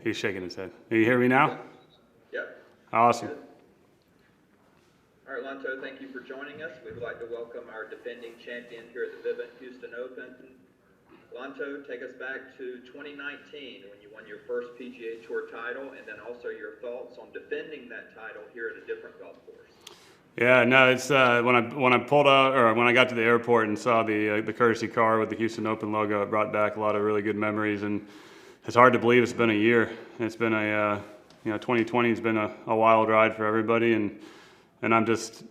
He's shaking his head. Can you hear me now? Yep. Awesome. Good. All right, Lanto, thank you for joining us. We'd like to welcome our defending champion here at the Vivint Houston Open. Lanto, take us back to 2019 when you won your first PGA Tour title, and then also your thoughts on defending that title here at a different golf course. Yeah, no, it's when I pulled out, or when I got to the airport and saw the courtesy car with the Houston Open logo, it brought back a lot of really good memories, and it's hard to believe it's been a year. It's been 2020 has been a wild ride for everybody, and I'm just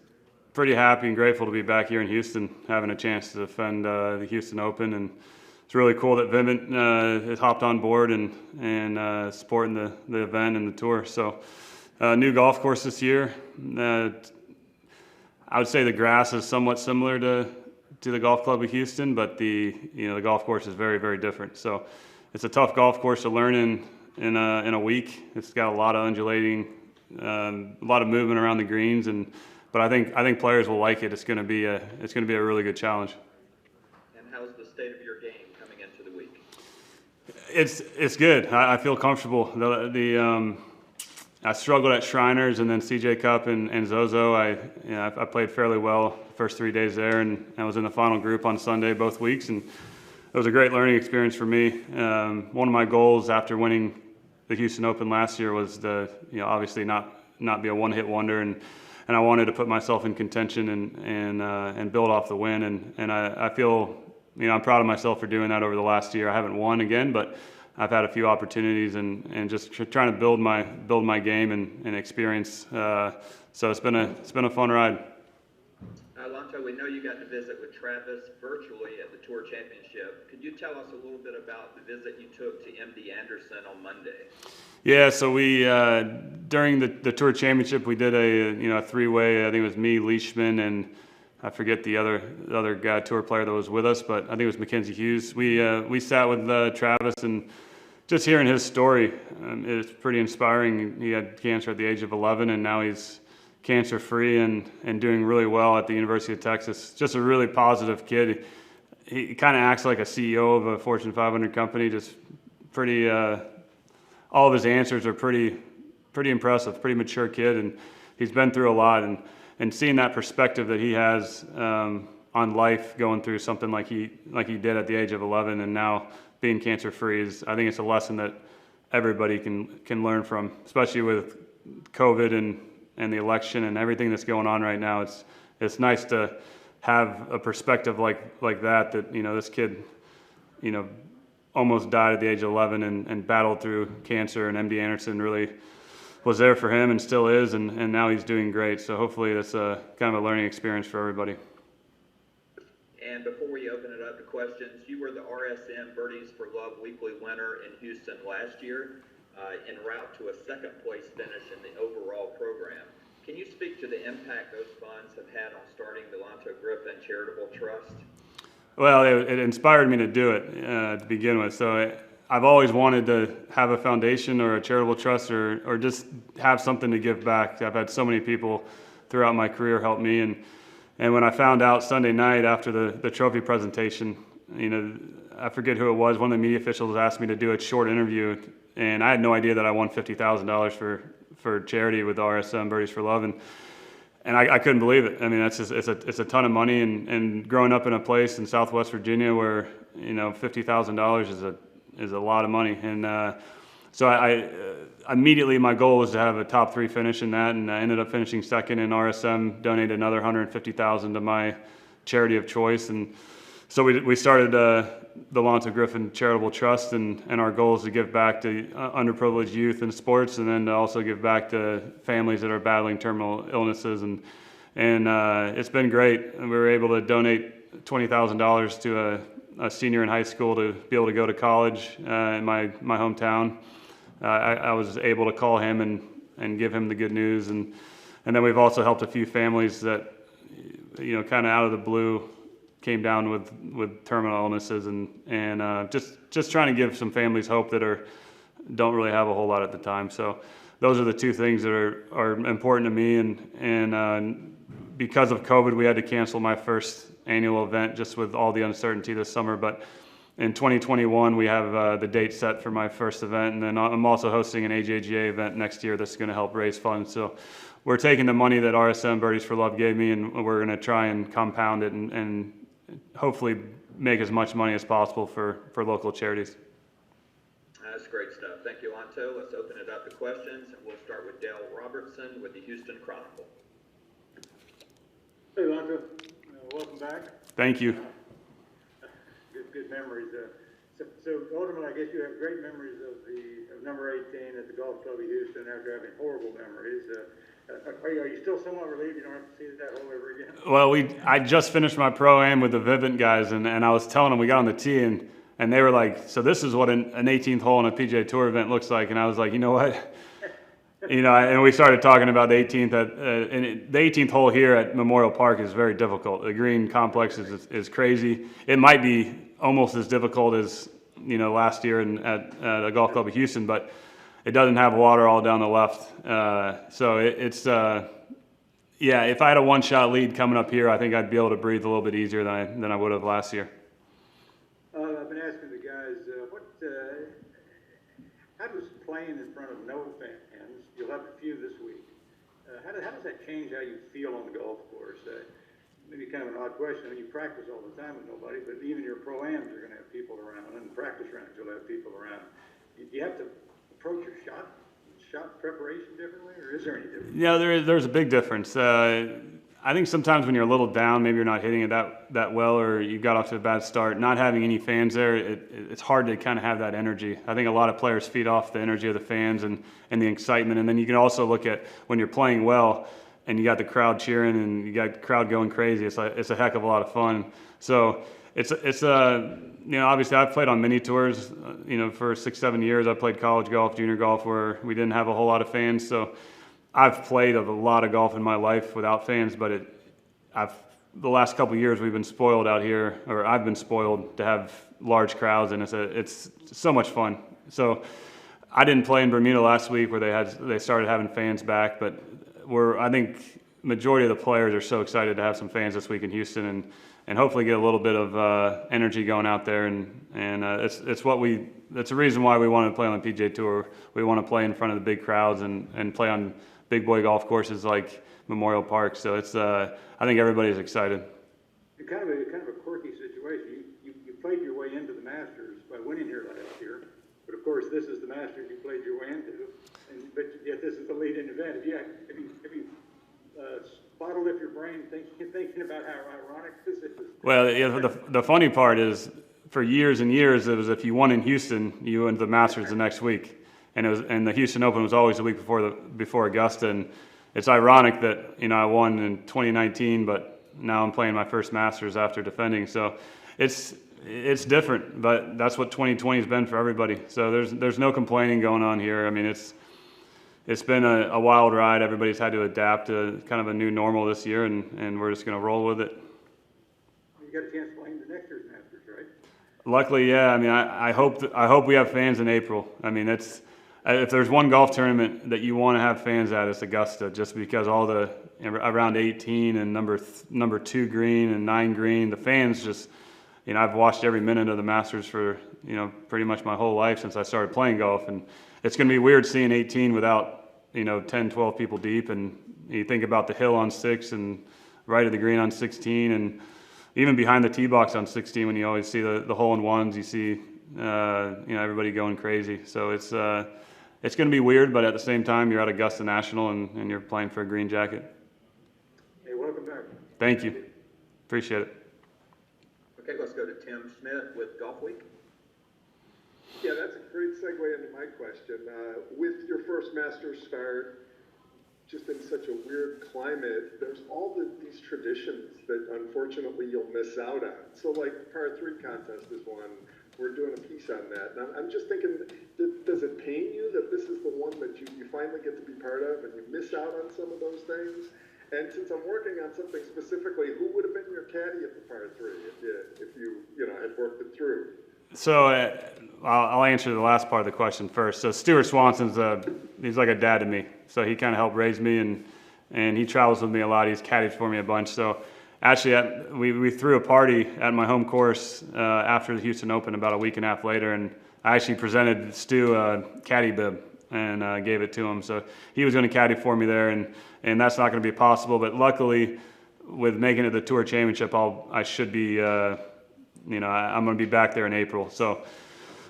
pretty happy and grateful to be back here in Houston, having a chance to defend the Houston Open, and it's really cool that Vivint has hopped on board and supporting the event and the tour. So, new golf course this year. I would say the grass is somewhat similar to the Golf Club of Houston, but the golf course is very, very different. So it's a tough golf course to learn in a week. It's got a lot of undulating, a lot of movement around the greens, but I think players will like it. It's going to be a really good challenge. And how's the state of your game coming into the week? It's good. I feel comfortable. I struggled at Shriners and then CJ Cup and Zozo. I played fairly well the first 3 days there, and I was in the final group on Sunday both weeks, and it was a great learning experience for me. One of my goals after winning the Houston Open last year was to obviously not be a one-hit wonder, and I wanted to put myself in contention and build off the win, and I feel I'm proud of myself for doing that over the last year. I haven't won again, but I've had a few opportunities and just trying to build my game and experience. So it's been a fun ride. Lanto, we know you got to visit with Travis virtually at the Tour Championship. Could you tell us a little bit about the visit you took to MD Anderson on Monday? Yeah, so we during the Tour Championship we did a three-way. I think it was me, Leishman, and I forget the other guy, tour player that was with us, but I think it was Mackenzie Hughes. We sat with Travis, and just hearing his story, it's pretty inspiring. He had cancer at the age of 11, and now he's cancer-free and doing really well at the University of Texas. Just a really positive kid. He kind of acts like a CEO of a Fortune 500 company. Just pretty. All of his answers are pretty impressive. Pretty mature kid, and he's been through a lot. And seeing that perspective that he has on life, going through something like he did at the age of 11, and now being cancer-free, I think it's a lesson that everybody can learn from, especially with COVID and the election and everything that's going on right now. It's nice to have a perspective like that this kid almost died at the age of 11 and battled through cancer, and MD Anderson really was there for him and still is, and now he's doing great. So hopefully that's a kind of a learning experience for everybody. And before we open it up to questions, you were the RSM Birdies for Love weekly winner in Houston last year, en route to a second place finish in the overall program. Can you speak to the impact those funds have had on starting the Lanto Griffin Charitable Trust? Well, it inspired me to do it to begin with. So I've always wanted to have a foundation or a charitable trust or just have something to give back. I've had so many people throughout my career help me, and when I found out Sunday night after the trophy presentation, I forget who it was, one of the media officials asked me to do a short interview, and I had no idea that I won $50,000 for charity with RSM Birdies for Love, and I couldn't believe it. I mean, it's a ton of money, and growing up in a place in Southwest Virginia where $50,000 is a lot of money, and so I immediately, my goal was to have a top 3 finish in that, and I ended up finishing second, and RSM donated another $150,000 to my charity of choice, and so we started the Lanto Griffin Charitable Trust, and our goal is to give back to underprivileged youth in sports, and then to also give back to families that are battling terminal illnesses, and it's been great. We were able to donate $20,000 to a senior in high school to be able to go to college in my hometown. I was able to call him and give him the good news, and then we've also helped a few families that kind of out of the blue came down with terminal illnesses, and just trying to give some families hope that don't really have a whole lot at the time. So those are the two things that are important to me, and because of COVID, we had to cancel my first annual event just with all the uncertainty this summer, but in 2021, we have the date set for my first event, and then I'm also hosting an AJGA event next year that's going to help raise funds. So we're taking the money that RSM Birdies for Love gave me, and we're going to try and compound it and hopefully make as much money as possible for local charities. That's great stuff. Thank you, Lanto. Let's open it up to questions, and we'll start with Dale Robertson with the Houston Chronicle. Hey, Lanto. Welcome back. Thank you. Good memories. So ultimately, I guess you have great memories of number 18 at the Golf Club of Houston after having horrible memories. Are you still somewhat relieved you don't have to see that hole ever again? Well, I just finished my Pro-Am with the Vivint guys, and I was telling them, we got on the tee, and they were like, so this is what an 18th hole in a PGA Tour event looks like. And I was like, you know what? And we started talking about the 18th. And the 18th hole here at Memorial Park is very difficult. The green complex is crazy. It might be almost as difficult as last year at the Golf Club of Houston, but it doesn't have water all down the left. So it's if I had a one-shot lead coming up here, I think I'd be able to breathe a little bit easier than I would have last year. I've been asking the guys, how does playing in front of no fans, you'll have a few this week, how does that change how you feel on the golf course? Maybe kind of an odd question. I mean, you practice all the time with nobody, but even your pro-ams are going to have people around, and practice rounds you'll have people around. Do you have to approach your shot preparation differently, or is there any difference? Yeah, there's a big difference. I think sometimes when you're a little down, maybe you're not hitting it that well, or you got off to a bad start, not having any fans there, it's hard to kind of have that energy. I think a lot of players feed off the energy of the fans and the excitement, and then you can also look at when you're playing well, and you got the crowd cheering and you got the crowd going crazy. It's a heck of a lot of fun. So it's obviously I've played on mini tours, for 6-7 years. I played college golf, junior golf, where we didn't have a whole lot of fans. So I've played a lot of golf in my life without fans, but the last couple of years we've been spoiled out here, or I've been spoiled to have large crowds, and it's so much fun. So I didn't play in Bermuda last week where they started having fans back, but I think majority of the players are so excited to have some fans this week in Houston and hopefully get a little bit of energy going out there. And it's the reason why we want to play on the PGA Tour. We want to play in front of the big crowds and play on big boy golf courses like Memorial Park. So I think everybody's excited. It's kind of a quirky situation. You played your way into the Masters by winning here last year, but of course this is the Masters you played your way into. But yet this is the lead-in event. Have you bottled up your brain thinking about how ironic this is? Well, the funny part is, for years and years, it was if you won in Houston, you went to the Masters the next week, and the Houston Open was always the week before Augusta. And it's ironic that I won in 2019, but now I'm playing my first Masters after defending. So it's different, but that's what 2020 has been for everybody. So there's no complaining going on here. I mean, it's been a wild ride. Everybody's had to adapt to kind of a new normal this year, and we're just going to roll with it. You got a chance to play in the next year's Masters, right? Luckily, yeah. I mean, I hope we have fans in April. I mean, if there's one golf tournament that you want to have fans at, it's Augusta, just because all the around 18 and number 2 green and 9 green, the fans just, I've watched every minute of the Masters for pretty much my whole life since I started playing golf, and it's going to be weird seeing 18 without 10, 12 people deep. And you think about the hill on 6 and right of the green on 16, and even behind the tee box on 16, when you always see the hole-in-ones, you see everybody going crazy. So it's going to be weird, but at the same time, you're at Augusta National and you're playing for a green jacket. Hey, welcome back. Thank you. Appreciate it. Okay, let's go to Tim Smith with Golf Week. Yeah, that's a great segue into my question. With your first Masters start, just in such a weird climate, there's all these traditions that unfortunately you'll miss out on. So like par 3 contest is one. We're doing a piece on that. And I'm just thinking, does it pain you that this is the one that you finally get to be part of and you miss out on some of those things? And since I'm working on something specifically, who would have been your caddy at the par 3 if you had worked it through? So I'll answer the last part of the question first. So Stuart Swanson's he's like a dad to me. So he kind of helped raise me, and he travels with me a lot. He's caddied for me a bunch. So actually, we threw a party at my home course after the Houston Open about a week and a half later, and I actually presented Stu a caddy bib and gave it to him. So he was going to caddy for me there, and that's not going to be possible. But luckily, with making it the Tour Championship, I should be, I'm going to be back there in April. So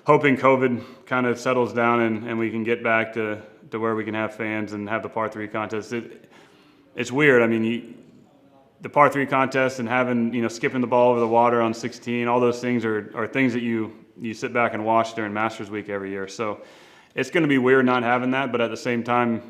hoping COVID kind of settles down and we can get back to where we can have fans and have the par 3 contest. It's weird. I mean, the par 3 contest and having, skipping the ball over the water on 16, all those things are things that you sit back and watch during Masters Week every year. So it's going to be weird not having that, but at the same time,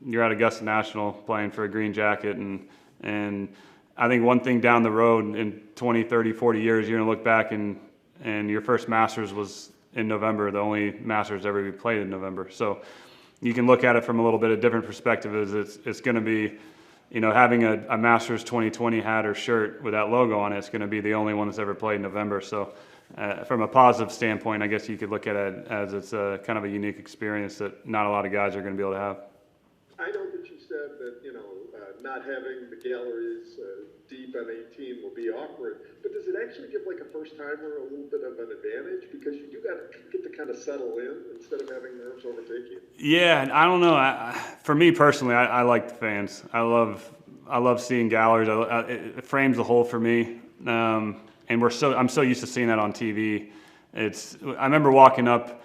you're at Augusta National playing for a green jacket, and I think one thing down the road in 20, 30, 40 years, you're going to look back and your first Masters was in November, the only Masters ever be played in November. So you can look at it from a little bit of different perspective. It's going to be, having a Masters 2020 hat or shirt with that logo on it, it's going to be the only one that's ever played in November. So from a positive standpoint, I guess you could look at it as it's a kind of a unique experience that not a lot of guys are going to be able to have. I know that you said that, not having the galleries deep on 18 will be awkward, but does it actually give like a first-timer a little bit of an advantage? Because you do get to kind of settle in instead of having nerves overtake you. Yeah, I don't know. For me personally, I like the fans. I love seeing galleries. It frames the hole for me. And I'm so used to seeing that on TV. I remember walking up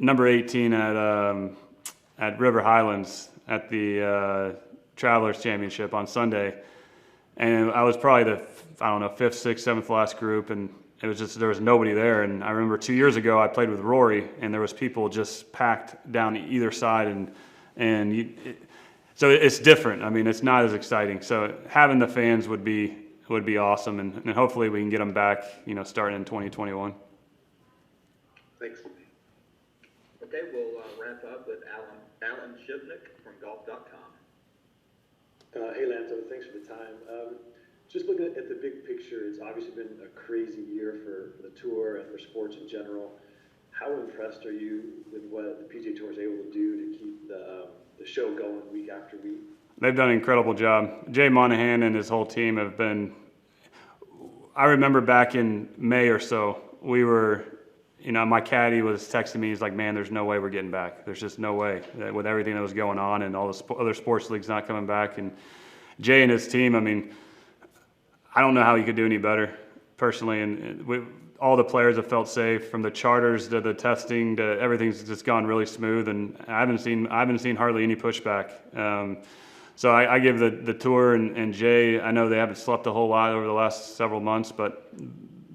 number 18 at River Highlands at the Travelers Championship on Sunday, and I was probably the 5th, 6th, 7th last group, and it was just there was nobody there. And I remember 2 years ago I played with Rory, and there was people just packed down either side, so it's different. I mean, it's not as exciting. So having the fans would be awesome, and hopefully we can get them back, starting in 2021. Thanks. Okay, we'll wrap up with Alan Shipnick from golf.com. Hey Lanto, thanks for the time. Just looking at the big picture, it's obviously been a crazy year for the tour and for sports in general. How impressed are you with what the PGA Tour is able to do to keep the show going week after week? They've done an incredible job. Jay Monahan and his whole team have been. I remember back in May or so, we were. My caddy was texting me. He's like, "Man, there's no way we're getting back. There's just no way with everything that was going on and all the other sports leagues not coming back." And Jay and his team, I mean, I don't know how he could do any better personally. And all the players have felt safe, from the charters to the testing to everything's just gone really smooth. And I haven't seen hardly any pushback. So I give the tour and Jay. I know they haven't slept a whole lot over the last several months, but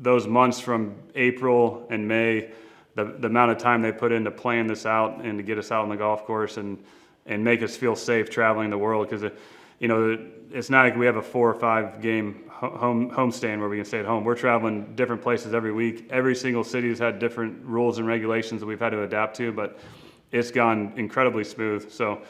those months from April and May, the amount of time they put into playing this out and to get us out on the golf course and make us feel safe traveling the world, because it's not like we have a 4 or 5 game homestand where we can stay at home. We're traveling different places every week. Every single city has had different rules and regulations that we've had to adapt to, but it's gone incredibly smooth. So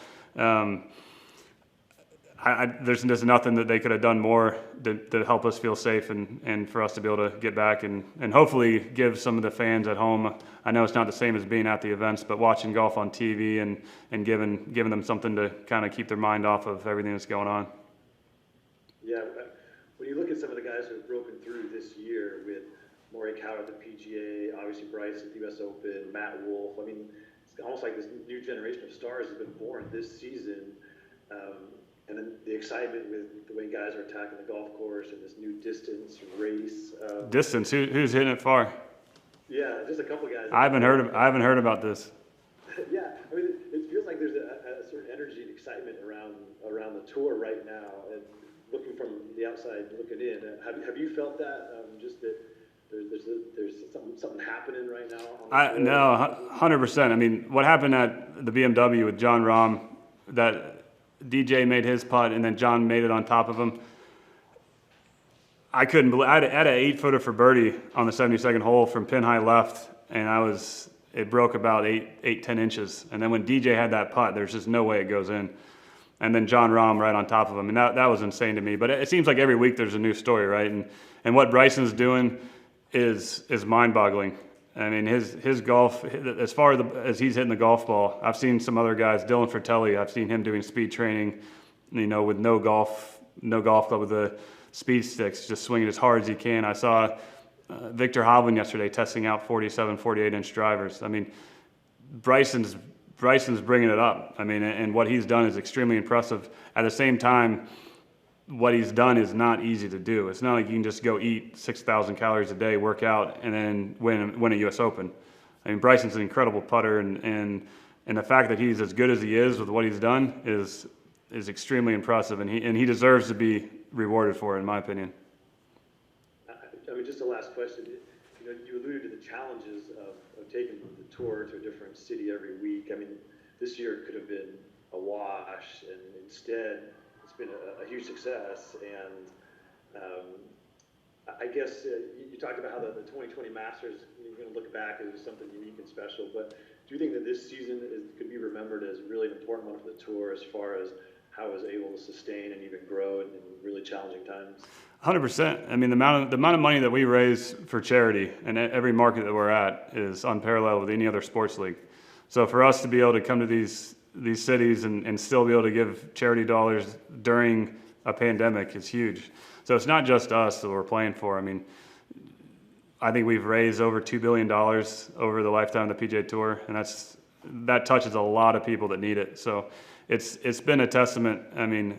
there's nothing that they could have done more to help us feel safe and for us to be able to get back and hopefully give some of the fans at home. I know it's not the same as being at the events, but watching golf on TV and giving them something to kind of keep their mind off of everything that's going on. Yeah, when you look at some of the guys who have broken through this year with Maury Coward at the PGA, obviously Bryce at the US Open, Matt Wolff, I mean, it's almost like this new generation of stars has been born this season. And then the excitement with the way guys are attacking the golf course and this new distance race. Distance? Who's hitting it far? Yeah, just a couple of guys. I haven't heard about this. Yeah, I mean, it feels like there's a certain energy and excitement around the tour right now. And looking from the outside, looking in, have you felt that? Just that there's something happening right now. No, 100%. I mean, what happened at the BMW with John Rahm, that DJ made his putt and then John made it on top of him. I couldn't believe. I had an 8-footer for birdie on the 72nd hole from pin high left, and it broke about 10 inches. And then when DJ had that putt, there's just no way it goes in. And then John Rahm right on top of him, and that was insane to me. But it seems like every week there's a new story, right? And what Bryson's doing is mind-boggling. I mean, his golf, as far as he's hitting the golf ball, I've seen some other guys, Dylan Fratelli, I've seen him doing speed training, with no golf club, with speed sticks, just swinging as hard as he can. I saw Victor Hovland yesterday testing out 47, 48-inch drivers. I mean, Bryson's bringing it up. I mean, and what he's done is extremely impressive. At the same time, what he's done is not easy to do. It's not like you can just go eat 6,000 calories a day, work out, and then win a U.S. Open. I mean, Bryson's an incredible putter, and the fact that he's as good as he is with what he's done is extremely impressive, and he deserves to be rewarded for it, in my opinion. I mean, just a last question. You know, you alluded to the challenges of taking the tour to a different city every week. I mean, this year could have been a wash, and instead it's been a huge success. And I guess you talked about how the 2020 Masters, you're going to look back as something unique and special, but do you think that this season could be remembered as really an important one for the tour as far as how it was able to sustain and even grow in really challenging times? 100%. I mean, the amount of money that we raise for charity in every market that we're at is unparalleled with any other sports league. So for us to be able to come to these cities and still be able to give charity dollars during a pandemic is huge. So it's not just us that we're playing for. I mean, I think we've raised over $2 billion over the lifetime of the PGA Tour, and that touches a lot of people that need it. So it's been a testament. I mean,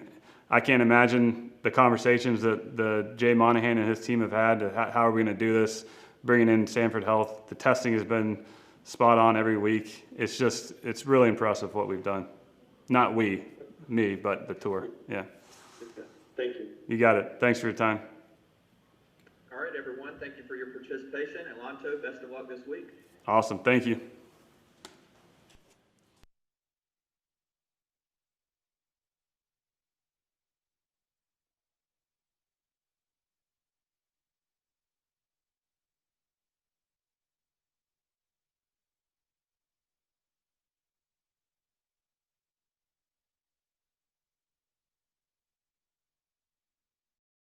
I can't imagine the conversations that the Jay Monahan and his team have had. How are we going to do this? Bringing in Sanford Health, the testing has been spot on every week. It's really impressive what we've done. Not me, but the tour. Yeah. Thank you. You got it. Thanks for your time. All right, everyone. Thank you for your participation. And Lanto, best of luck this week. Awesome. Thank you.